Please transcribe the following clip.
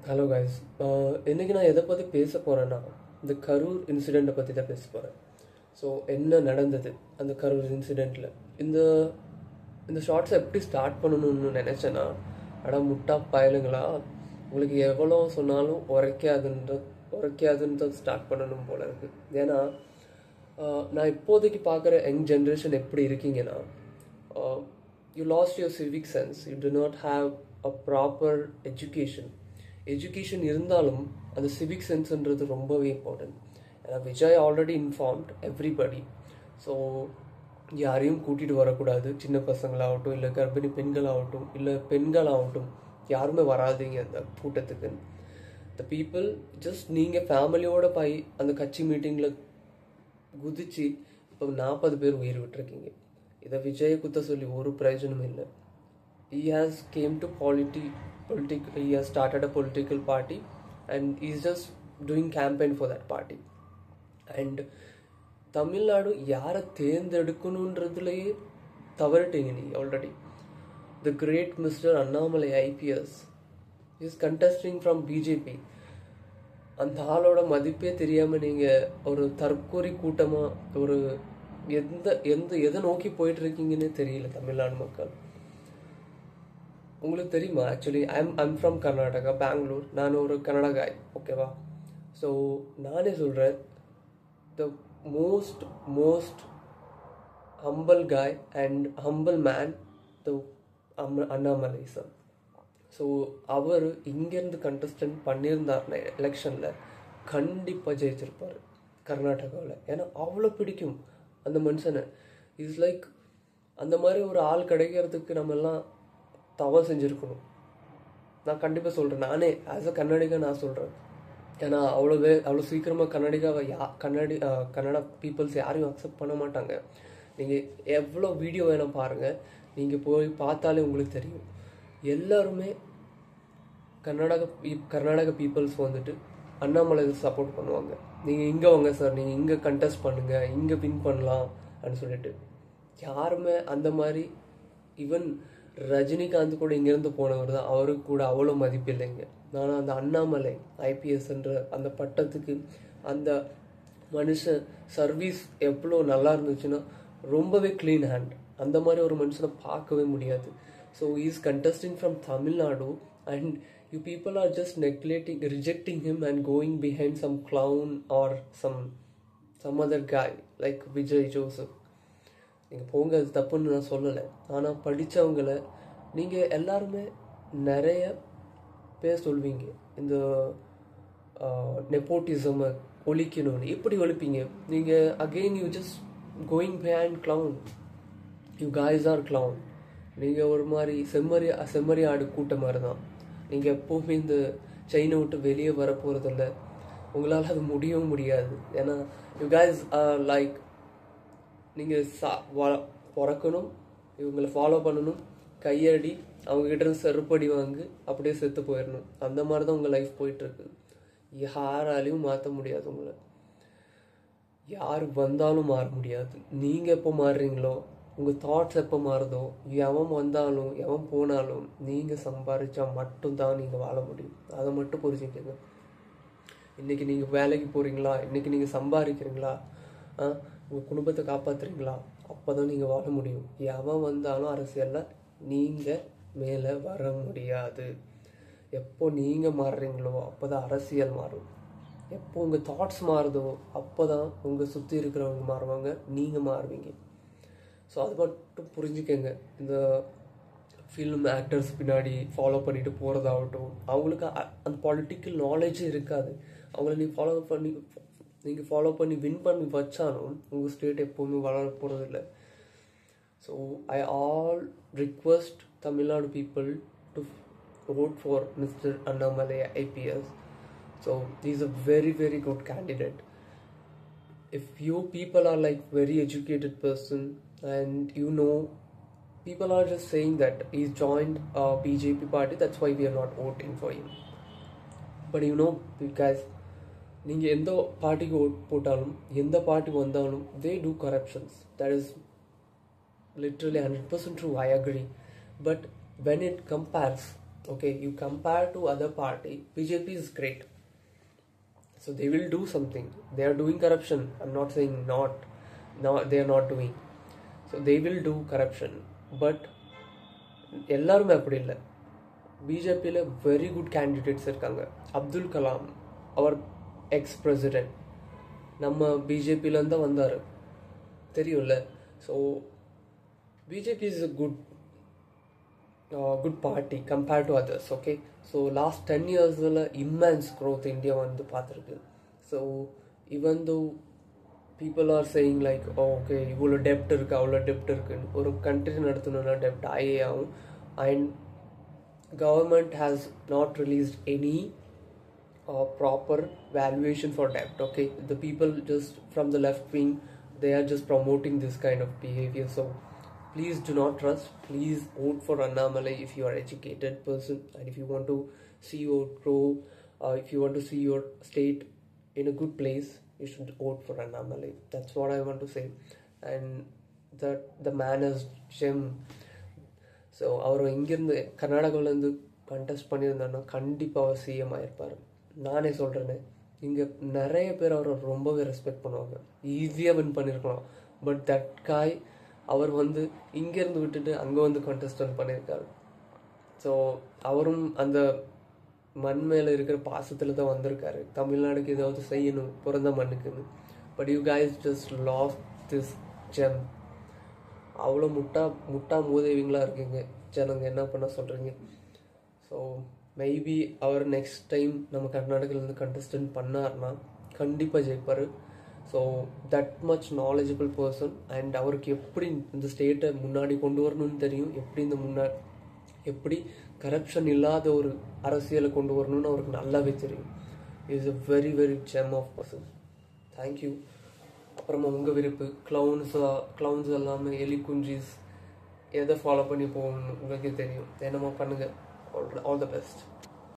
Hello guys. இன்றைக்கி நான் எதை பற்றி பேச போகிறேன்னா இந்த கரூர் இன்சிடெண்ட்டை பற்றி தான் பேச போகிறேன். ஸோ என்ன நடந்தது அந்த கரூர் இன்சிடெண்ட்டில், இந்த இந்த ஷார்ட்ஸை எப்படி ஸ்டார்ட் பண்ணணும்னு நினச்சேன்னா, முட்டா பயலுங்களா, உங்களுக்கு எவ்வளோ சொன்னாலும் உரைக்காதுன்றது ஸ்டார்ட் பண்ணணும் போல இருக்குது. ஏன்னா நான் இப்போதைக்கு பார்க்குற யங் ஜென்ரேஷன் எப்படி இருக்கீங்கன்னா, you last your civic sense, you to not have a proper education இருந்தாலும் அந்த சிவிக் சென்ஸ்ன்றது ரொம்பவே இம்பார்ட்டன்ட். ஏன்னா Vijay already informed everybody. So யாரையும் கூட்டிகிட்டு வரக்கூடாது, சின்ன பசங்களாகட்டும் இல்லை கர்ப்பிணி பெண்களாகட்டும் இல்லை பெண்களாகட்டும், யாருமே வராதிங்க அந்த கூட்டத்துக்கு. த பீப்புள் ஜஸ்ட் நீங்கள் ஃபேமிலியோடு போய் அந்த கட்சி மீட்டிங்கில் குதிச்சு இப்போ 40 பேர் உயிர் விட்டுருக்கீங்க. இதை விஜயை குத்த சொல்லி ஒரு பிரயோஜனமும் இல்லை. He has came to he has started a political party and he's just doing campaign for that party. And Tamil Nadu யாரை தேர்ந்தெடுக்கணுன்றதுலேயே தவறிட்டீங்க நீ already. The great mister Annamalai IPS is contesting from BJP. அந்த ஆளோட மதிப்பே தெரியாமல் நீங்கள் ஒரு தற்கொலை கூட்டமாக ஒரு எதை நோக்கி போயிட்டு இருக்கீங்கன்னு தெரியல தமிழ்நாடு மக்கள். உங்களுக்கு தெரியுமா? Actually I'm from Karnataka, Bangalore. நான் ஒரு கன்னடா காய், ஓகேவா? ஸோ நானே சொல்கிறேன், the most humble guy and humble man the Annamalai sir. So அவர் இங்கேருந்து கண்டஸ்டன்ட் பண்ணியிருந்தார்னா எலெக்ஷனில் கண்டிப்பாக ஜெயிச்சிருப்பார் கர்நாடகாவில். ஏன்னா அவ்வளோ பிடிக்கும் அந்த மனுஷனை. இஸ் லைக் அந்த மாதிரி ஒரு ஆள் கிடைக்கிறதுக்கு நம்மெல்லாம் தவறு செஞ்சுருக்கணும். நான் கண்டிப்பாக சொல்கிறேன், நானே ஆஸ் அ கன்னடிகா நான் சொல்கிறேன். ஏன்னா அவ்வளோ சீக்கிரமாக கன்னடா பீப்புள்ஸ் யாரையும் அக்செப்ட் பண்ண மாட்டாங்க. நீங்கள் எவ்வளோ வீடியோ வேணும் பாருங்கள், நீங்கள் போய் பார்த்தாலே உங்களுக்கு தெரியும். எல்லாருமே கர்நாடக பீப்புள்ஸ் வந்துட்டு அண்ணாமலைக்கு சப்போர்ட் பண்ணுவாங்க. நீங்கள் இங்கே வாங்க சார், நீங்கள் இங்கே கண்டெஸ்ட் பண்ணுங்கள், இங்கே வின் பண்ணலாம் அப்படின்னு சொல்லிட்டு. யாருமே அந்த மாதிரி, ஈவன் ரஜினிகாந்த் கூட இங்கேருந்து போனவர் தான், அவருக்கு கூட அவ்வளோ மதிப்பு இல்லைங்க. ஆனால் அந்த அண்ணாமலை ஐபிஎஸ்ன்ற அந்த பட்டத்துக்கு அந்த மனுஷன் சர்வீஸ் எவ்வளோ நல்லா இருந்துச்சுன்னா, ரொம்பவே க்ளீன் ஹேண்ட். அந்த மாதிரி ஒரு மனுஷனை பார்க்கவே முடியாது. So is contesting from Tamil Nadu and you people are just rejecting him and going behind some clown or some other guy like Vijay Joseph. நீங்கள் போங்க, அது தப்புன்னு நான் சொல்லலை. ஆனால் படித்தவங்களை நீங்கள் எல்லாருமே நிறைய பேர் சொல்வீங்க, இந்த நெப்போட்டிசமை ஒழிக்கணும்னு. எப்படி ஒழிப்பீங்க நீங்கள்? Again you just going behind clown. You guys are clown. நீங்கள் ஒரு மாதிரி செம்மறி ஆடு கூட்டம் மாதிரி தான். நீங்கள் எப்போவுமே இந்த செயினை விட்டு வெளியே வர போகிறதில்ல. உங்களால் அது முடியவும் முடியாது. ஏன்னா யூ guys are like, நீங்கள் பிறக்கணும், இவங்களை ஃபாலோ பண்ணணும், கையடி, அவங்ககிட்ட செருப்படி வாங்கி அப்படியே செத்து போயிடணும். அந்த மாதிரி தான் உங்கள் லைஃப் போயிட்டுருக்கு. யாராலையும் மாற்ற முடியாது உங்களை. யார் வந்தாலும் மாற முடியாது. நீங்கள் எப்போ மாறுறீங்களோ, உங்கள் தாட்ஸ் எப்போ மாறுதோ, எவன் வந்தாலும் எவன் போனாலும் நீங்கள் சம்பாதிச்சா மட்டும்தான் நீங்கள் வாழ முடியும். அதை மட்டும் புரிஞ்சுக்கங்க. இன்றைக்கி நீங்கள் வேலைக்கு போகிறீங்களா, இன்றைக்கி நீங்கள் சம்பாதிக்கிறீங்களா, உங்கள் குடும்பத்தை காப்பாற்றுறீங்களா, அப்போ தான் நீங்கள் வாழ முடியும். எவன் வந்தாலும் அரசியலில் நீங்கள் மேலே வர முடியாது. எப்போ நீங்கள் மாறுறீங்களோ அப்போ தான் அரசியல் மாறும். எப்போ உங்கள் தாட்ஸ் மாறுதோ அப்போ தான் உங்கள் சுற்றி இருக்கிறவங்க மாறுவாங்க, நீங்கள் மாறுவீங்க. ஸோ அது மட்டும் புரிஞ்சுக்கங்க. இந்த ஃபில்ம் ஆக்டர்ஸ் பின்னாடி ஃபாலோ பண்ணிட்டு போகிறதாகட்டும், அவங்களுக்கு அந்த பொலிட்டிக்கல் நாலேஜே இருக்காது. அவங்கள நீங்கள் ஃபாலோ பண்ணி வின் பண்ணி வச்சாலும் உங்கள் ஸ்டேட் எப்போவுமே வளர போகிறதில்ல. So I all request Tamil Nadu people to vote for Mr. Annamalai IPS. So he is a very very good candidate. If you people are like very educated person and you know, people are just saying that he's joined a BJP party, that's why we are not voting for him. But you know guys, நீங்கள் எந்த பார்ட்டிக்கு vote போட்டாலும் எந்த party வந்தாலும் they do corruptions. That is literally 100% true. I agree. But when it compares Okay, you compare to other party, BJP is great. So they will do something. They are doing corruption. I'm not saying not. No, they are not doing. So they will do corruption. But எல்லாருமே அப்படி இல்லை. பிஜேபியில் very good candidates இருக்காங்க. அப்துல் கலாம், அவர் X president, நம்ம பிஜேபியிலேருந்து தான் வந்தார், தெரியும்ல. So BJP is a good party compared to others. Okay, so last 10 years immense growth India வந்து பார்த்துருக்கு. So even though people are saying like, oh, okay, இவ்வளோ டெப்ட் இருக்குது அவ்வளோ டெப்ட் இருக்குன்னு, ஒரு கண்ட்ரி நடத்தணும்னா டெப்ட் ஆயே ஆகும். And government has not released any proper valuation for debt. Okay, the people just from the left wing, they are just promoting this kind of behavior. So please do not trust. Please vote for Annamalai if you are educated person, and if you want to see your grow, if you want to see your state in a good place, you should vote for Annamalai. That's what I want to say. And that the man is gem. So அவர் இங்கேருந்து கர்நாடகாவிலேருந்து contest பண்ணியிருந்தாருன்னா கண்டிப்பாக அவர் CM ஆகிருப்பார். நானே சொல்கிறேன்னு, இங்கே நிறைய பேர் அவரை ரொம்பவே ரெஸ்பெக்ட் பண்ணுவாங்க. ஈஸியாக வின் பண்ணியிருக்கலாம். பட் தட் காய் அவர் வந்து இங்கேருந்து விட்டுட்டு அங்கே வந்து கண்டெஸ்ட் பண்ணியிருக்காரு. ஸோ அவரும் அந்த மண் மேலே இருக்கிற பாசத்தில் தான் வந்திருக்காரு. தமிழ்நாடுக்கு ஏதாவது செய்யணும் பிறந்த மண்ணுக்குன்னு. But you guys just lost this gem. அவ்வளோ முட்டா மூதேவிங்களாக இருக்கீங்க ஜனங்க, என்ன பண்ண சொல்கிறீங்க? ஸோ மேபி அவர் நெக்ஸ்ட் டைம் நம்ம கர்நாடகாவிலேருந்து கண்டெஸ்டன்ட் பண்ணார்னா கண்டிப்பாக ஜெயிப்பார். So that much knowledgeable person. And அவருக்கு எப்படி இந்த ஸ்டேட்டை முன்னாடி கொண்டு வரணும்னு தெரியும். எப்படி கரப்ஷன் இல்லாத ஒரு அரசியலை கொண்டு வரணும்னு அவருக்கு நல்லாவே தெரியும். Is a very very gem of person. Thank you. அப்புறமா உங்கள் விருப்பு. க்ளவுன்ஸ் எல்லாமே எலி குஞ்சிஸ் எதை ஃபாலோ பண்ணி போகணும்னு உங்களுக்கே தெரியும். என்னமோ பண்ணுங்கள். All the best.